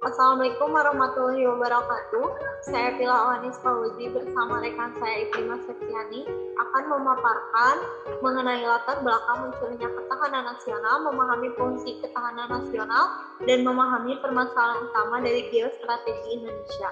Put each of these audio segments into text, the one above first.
Assalamualaikum warahmatullahi wabarakatuh. Saya Pila Awanis Fauzi bersama rekan saya Ibrima Septiani akan memaparkan mengenai latar belakang munculnya ketahanan nasional, memahami fungsi ketahanan nasional, dan memahami permasalahan utama dari geostrategi Indonesia.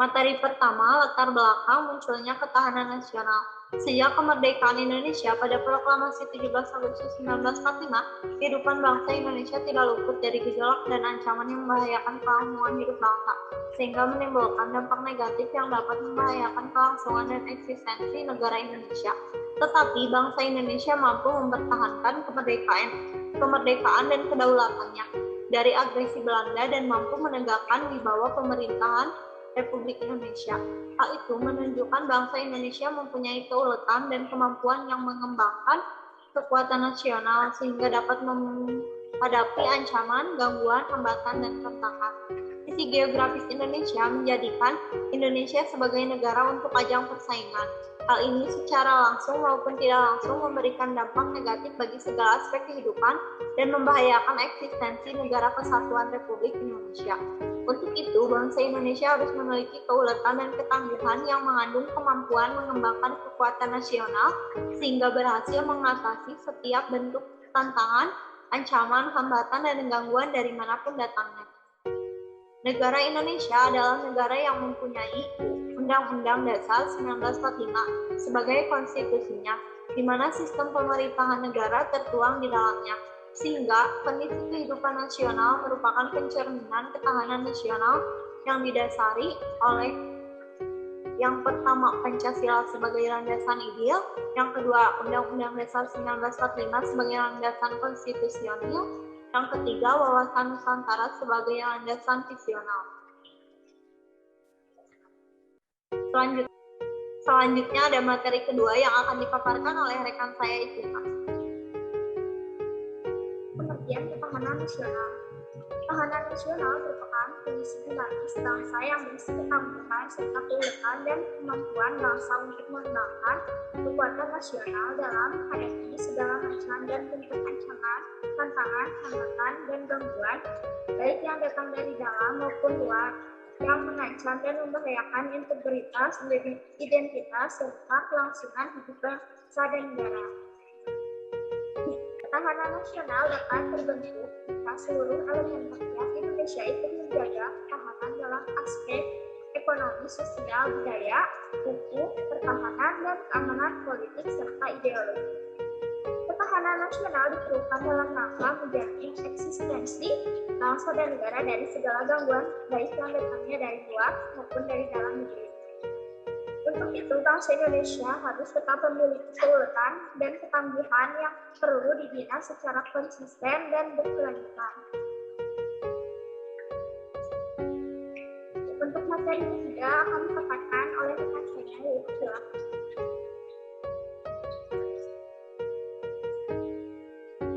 Materi pertama, latar belakang munculnya ketahanan nasional. Sejak kemerdekaan Indonesia pada Proklamasi 17 Agustus 1945, kehidupan bangsa Indonesia tidak luput dari gejolak dan ancaman yang membahayakan kelangsungan hidup bangsa, sehingga menimbulkan dampak negatif yang dapat membahayakan kelangsungan dan eksistensi negara Indonesia. Tetapi bangsa Indonesia mampu mempertahankan kemerdekaan dan kedaulatannya dari agresi Belanda dan mampu menegakkan wibawa pemerintahan Republik Indonesia. Hal itu menunjukkan bangsa Indonesia mempunyai keuletan dan kemampuan yang mengembangkan kekuatan nasional sehingga dapat menghadapi ancaman, gangguan, hambatan, dan tantangan. Sisi geografis Indonesia menjadikan Indonesia sebagai negara untuk ajang persaingan. Hal ini secara langsung maupun tidak langsung memberikan dampak negatif bagi segala aspek kehidupan dan membahayakan eksistensi Negara Kesatuan Republik Indonesia. Untuk itu, bangsa Indonesia harus memiliki keuletan dan ketangguhan yang mengandung kemampuan mengembangkan kekuatan nasional sehingga berhasil mengatasi setiap bentuk tantangan, ancaman, hambatan, dan gangguan dari manapun datangnya. Negara Indonesia adalah negara yang mempunyai Undang-Undang Dasar 1945 sebagai konstitusinya, di mana sistem pemerintahan negara tertuang di dalamnya. Sehingga kondisi kehidupan nasional merupakan pencerminan ketahanan nasional yang didasari oleh yang pertama Pancasila sebagai landasan ideal, yang kedua Undang-Undang Dasar 1945 sebagai landasan konstitusional, yang ketiga wawasan Nusantara sebagai landasan visional. Selanjutnya ada materi kedua yang akan dipaparkan oleh rekan saya Ibrima. Pengertian ketahanan nasional. Ketahanan nasional merupakan kondisi dinamis bangsa yang berisi ketangguhan serta keuletan dan kemampuan bangsa untuk mengembangkan kekuatan nasional dalam menghadapi segala macam dan bentuk ancaman, tantangan, hambatan, dan gangguan, baik yang datang dari dalam maupun luar, yang mengancam dan membahayakan integritas, identitas, serta kelangsungan hidup bangsa dan negara. Ketahanan nasional dapat terbentuk jika seluruh elemen rakyat Indonesia ikut menjaga ketahanan dalam aspek ekonomi, sosial, budaya, hukum, pertahanan, dan keamanan politik, serta ideologi. Ketahanan nasional diperlukan dalam rangka menjamin eksistensi bangsa dan negara dari segala gangguan, baik yang datangnya dari luar maupun dari dalam negeri. Untuk itu, bangsa Indonesia harus tetap memiliki keuletan dan ketangguhan yang perlu dibina secara konsisten dan berkelanjutan. Untuk materi ketiga akan dipaparkan oleh rekan saya, yaitu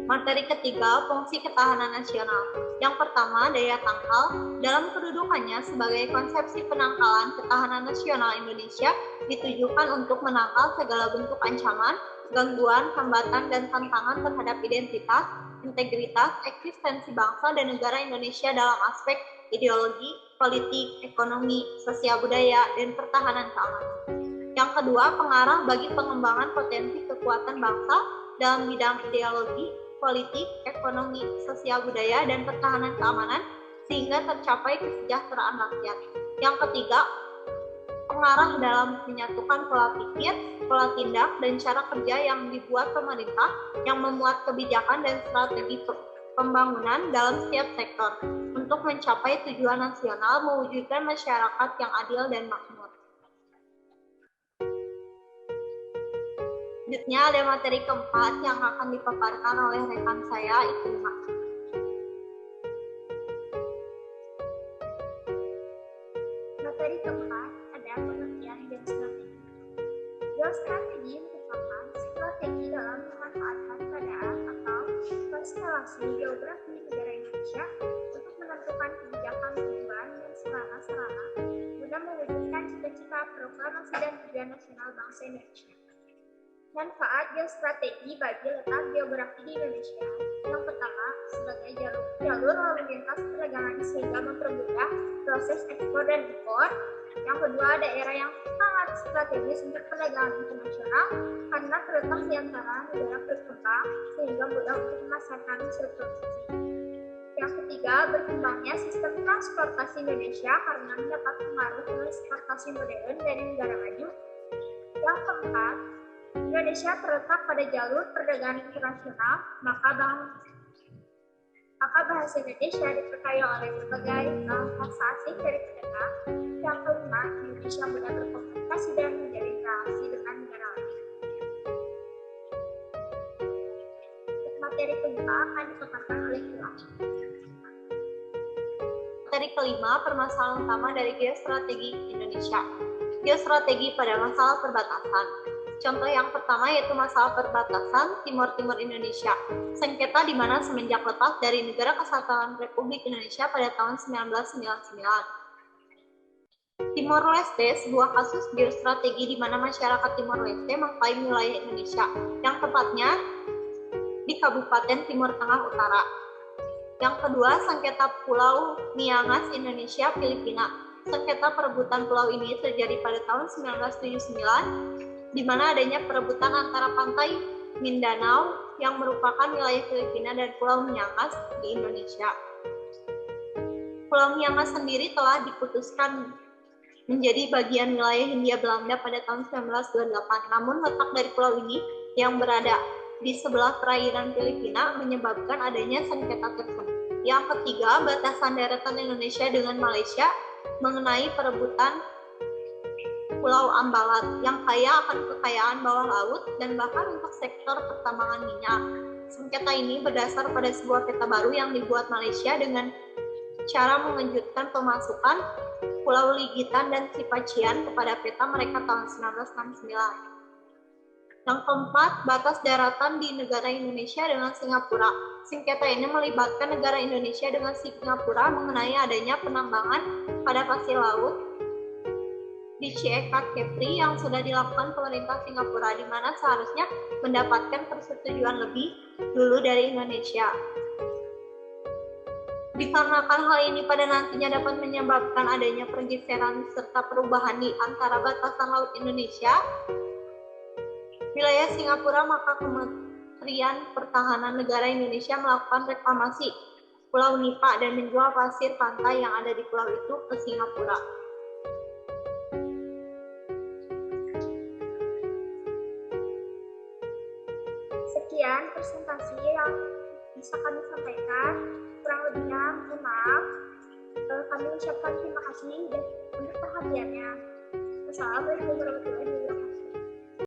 materi ketiga, fungsi ketahanan nasional. Yang pertama, daya tangkal. Dalam kedudukannya sebagai konsepsi penangkalan ketahanan nasional Indonesia ditujukan untuk menangkal segala bentuk ancaman, gangguan, hambatan, dan tantangan terhadap identitas, integritas, eksistensi bangsa dan negara Indonesia dalam aspek ideologi, politik, ekonomi, sosial budaya, dan pertahanan keamanan. Yang kedua, pengarah bagi pengembangan potensi kekuatan bangsa dalam bidang ideologi, politik, ekonomi, sosial budaya, dan pertahanan keamanan sehingga tercapai kesejahteraan rakyat. Yang ketiga, pengarah dalam menyatukan pola pikir, pola tindak, dan cara kerja yang dibuat pemerintah yang memuat kebijakan dan strategi pembangunan dalam setiap sektor untuk mencapai tujuan nasional mewujudkan masyarakat yang adil dan makmur. Selanjutnya ada materi keempat yang akan dipaparkan oleh rekan saya, Ibrima. Materi keempat ada pengertian geostrategi. Geostrategi merupakan strategi dalam memanfaatkan keadaan atau konstelasi geografi negara Indonesia untuk menentukan kebijakan tujuan dan sarana-sarana guna mewujudkan cita-cita bangsa Indonesia. Manfaat geostrategi bagi letak geografi di Indonesia. Yang pertama, sebagai jalur lalu lintas perdagangan sehingga mempermudah proses ekspor dan impor. Yang kedua, daerah yang sangat strategis untuk perdagangan internasional karena terletak di antara negara berkembang sehingga mudah untuk memasarkan hasil produksi. Yang ketiga, berkembangnya sistem transportasi Indonesia karena mendapat pengaruh transportasi modern dari negara maju. Yang keempat, Indonesia terletak pada jalur perdagangan internasional, maka bahasa Indonesia diperkaya oleh berbagai bahasa asing dari pedagang. Yang kelima, Indonesia mudah berkomunikasi dan menjalin relasi dengan negara lain. Materi kelima akan dipaparkan oleh Gilang. Materi kelima, permasalahan utama dari geostrategi Indonesia. Geostrategi pada masalah perbatasan. Contoh yang pertama yaitu masalah perbatasan Timur-Timur Indonesia. Sengketa di mana semenjak lepas dari Negara Kesatuan Republik Indonesia pada tahun 1999. Timor Leste, sebuah kasus geostrategi di mana masyarakat Timor Leste mengklaim wilayah Indonesia, yang tepatnya di Kabupaten Timur Tengah Utara. Yang kedua, sengketa Pulau Miangas Indonesia Filipina. Sengketa perebutan pulau ini terjadi pada tahun 1979, di mana adanya perebutan antara pantai Mindanao yang merupakan wilayah Filipina dan Pulau Miangas di Indonesia. Pulau Miangas sendiri telah diputuskan menjadi bagian wilayah Hindia Belanda pada tahun 1928. Namun letak dari pulau ini yang berada di sebelah perairan Filipina menyebabkan adanya sengketa tersebut. Yang ketiga, batasan daratan Indonesia dengan Malaysia mengenai perebutan Pulau Ambalat yang kaya akan kekayaan bawah laut dan bahkan untuk sektor pertambangan minyak. Sengketa ini berdasar pada sebuah peta baru yang dibuat Malaysia dengan cara mengejutkan pemasukan Pulau Ligitan dan Sipacian kepada peta mereka tahun 1969. Yang keempat, batas daratan di negara Indonesia dengan Singapura. Sengketa ini melibatkan negara Indonesia dengan Singapura mengenai adanya penambangan pada pasir laut di Ciekat Kepri yang sudah dilakukan pemerintah Singapura, di mana seharusnya mendapatkan persetujuan lebih dulu dari Indonesia. Dikarenakan hal ini pada nantinya dapat menyebabkan adanya pergeseran serta perubahan di antara batasan laut Indonesia, wilayah Singapura, maka Kementerian Pertahanan Negara Indonesia melakukan reklamasi Pulau Nipa dan menjual pasir pantai yang ada di pulau itu ke Singapura. Sekian presentasi yang bisa kami sampaikan. Kurang lebihnya mohon maaf. Kami ucapkan terima kasih dan untuk perhatiannya. Wassalamualaikum warahmatullahi wabarakatuh.